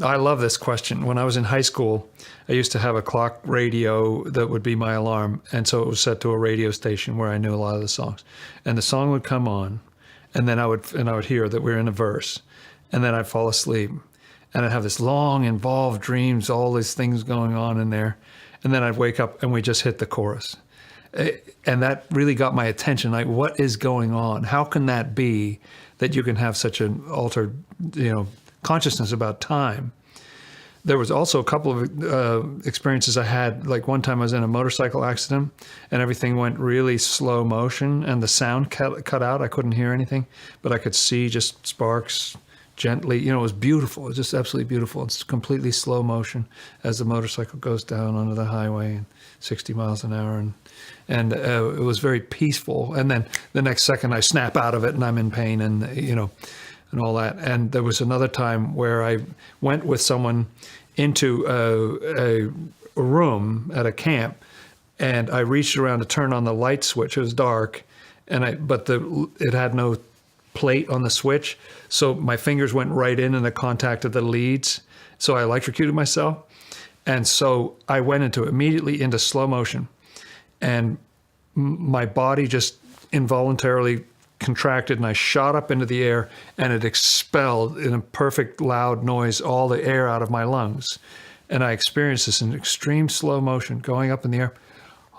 I love this question. When I was in high school, I used to have a clock radio that would be my alarm. And so it was set to a radio station where I knew a lot of the songs. And the song would come on, and then I would hear that we were in a verse. And then I'd fall asleep. And I'd have this long, involved dreams, all these things going on in there. And then I'd wake up and we just hit the chorus. And that really got my attention. Like, what is going on? How can that be that you can have such an altered, consciousness about time? There was also a couple of experiences I had. Like one time I was in a motorcycle accident and everything went really slow motion and the sound cut out. I couldn't hear anything, but I could see just sparks gently. It was beautiful. It was just absolutely beautiful. It's completely slow motion as the motorcycle goes down onto the highway and 60 miles an hour. And it was very peaceful. And then the next second I snap out of it and I'm in pain and all that. And there was another time where I went with someone into a room at a camp, and I reached around to turn on the light switch. It was dark, but it had no plate on the switch, so my fingers went right in the contact of the leads. So I electrocuted myself, and so I went immediately into slow motion, and my body just involuntarily contracted, and I shot up into the air, and it expelled in a perfect loud noise all the air out of my lungs. And I experienced this in extreme slow motion going up in the air.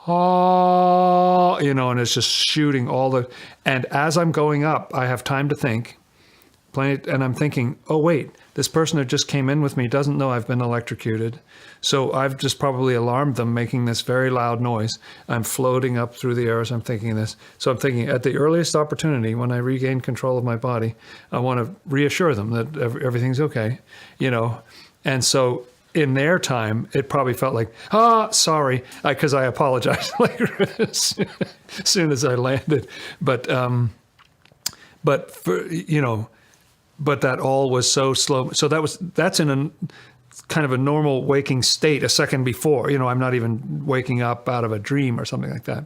Oh, and it's just shooting and as I'm going up, I have time to think, and I'm thinking, oh wait, this person who just came in with me doesn't know I've been electrocuted. So I've just probably alarmed them, making this very loud noise. I'm floating up through the air as I'm thinking this. So I'm thinking at the earliest opportunity, when I regain control of my body, I want to reassure them that everything's okay, And so in their time, it probably felt like, sorry, because I apologized later as soon as I landed. But that all was so slow. So that's in a kind of a normal waking state a second before. I'm not even waking up out of a dream or something like that.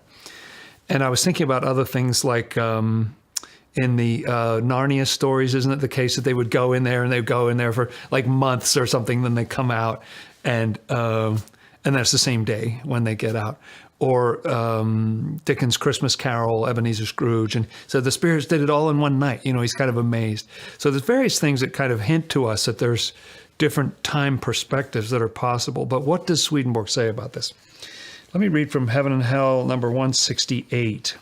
And I was thinking about other things like in the Narnia stories, isn't it the case that they would go in there and they'd go in there for like months or something, then they come out and that's the same day when they get out. Or Dickens' Christmas Carol, Ebenezer Scrooge. And so the spirits did it all in one night. He's kind of amazed. So there's various things that kind of hint to us that there's different time perspectives that are possible. But what does Swedenborg say about this? Let me read from Heaven and Hell, number 168.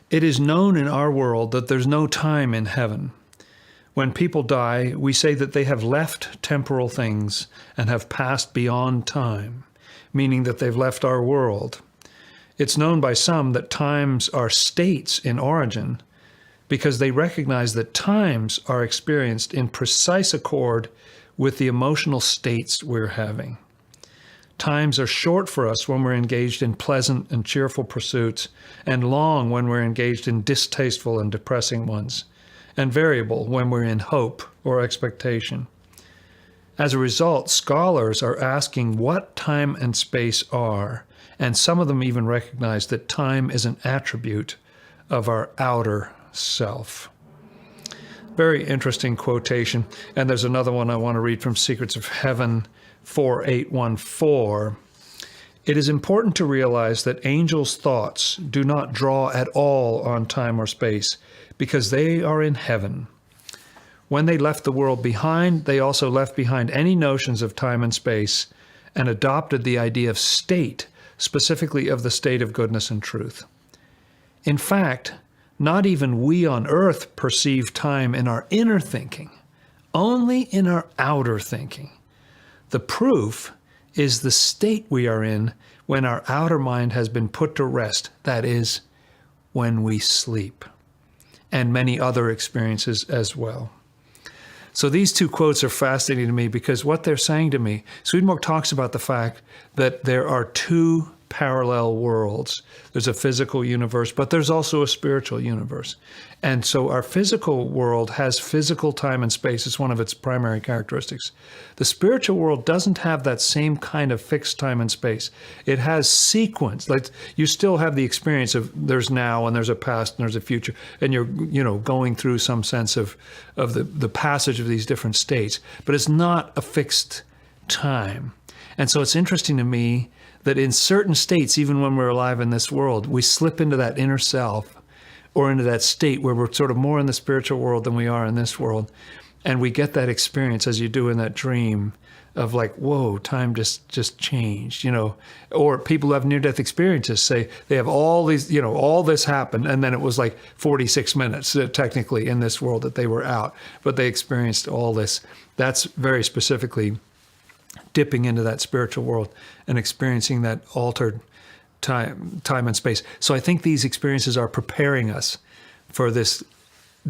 It is known in our world that there's no time in heaven. When people die, we say that they have left temporal things and have passed beyond time, meaning that they've left our world. It's known by some that times are states in origin because they recognize that times are experienced in precise accord with the emotional states we're having. Times are short for us when we're engaged in pleasant and cheerful pursuits, and long when we're engaged in distasteful and depressing ones, and variable when we're in hope or expectation. As a result, scholars are asking what time and space are, and some of them even recognize that time is an attribute of our outer self. Very interesting quotation. And there's another one I want to read from Secrets of Heaven 4814. It is important to realize that angels' thoughts do not draw at all on time or space because they are in heaven. When they left the world behind, they also left behind any notions of time and space and adopted the idea of state, specifically of the state of goodness and truth. In fact, not even we on earth perceive time in our inner thinking, only in our outer thinking. The proof is the state we are in when our outer mind has been put to rest, that is, when we sleep, and many other experiences as well. So these two quotes are fascinating to me because what they're saying to me, Swedenborg talks about the fact that there are two parallel worlds. There's a physical universe, but there's also a spiritual universe. And so our physical world has physical time and space. It's one of its primary characteristics. The spiritual world doesn't have that same kind of fixed time and space. It has sequence. Like you still have the experience of there's now and there's a past and there's a future, and you're going through some sense of the passage of these different states, but it's not a fixed time. And so it's interesting to me that in certain states, even when we're alive in this world, we slip into that inner self or into that state where we're sort of more in the spiritual world than we are in this world. And we get that experience, as you do in that dream, of like, whoa, time just changed, Or people who have near-death experiences say they have all these, all this happened, and then it was like 46 minutes technically in this world that they were out, but they experienced all this. That's very specifically dipping into that spiritual world and experiencing that altered time and space. So I think these experiences are preparing us for this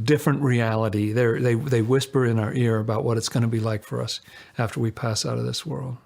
different reality. They whisper in our ear about what it's going to be like for us after we pass out of this world.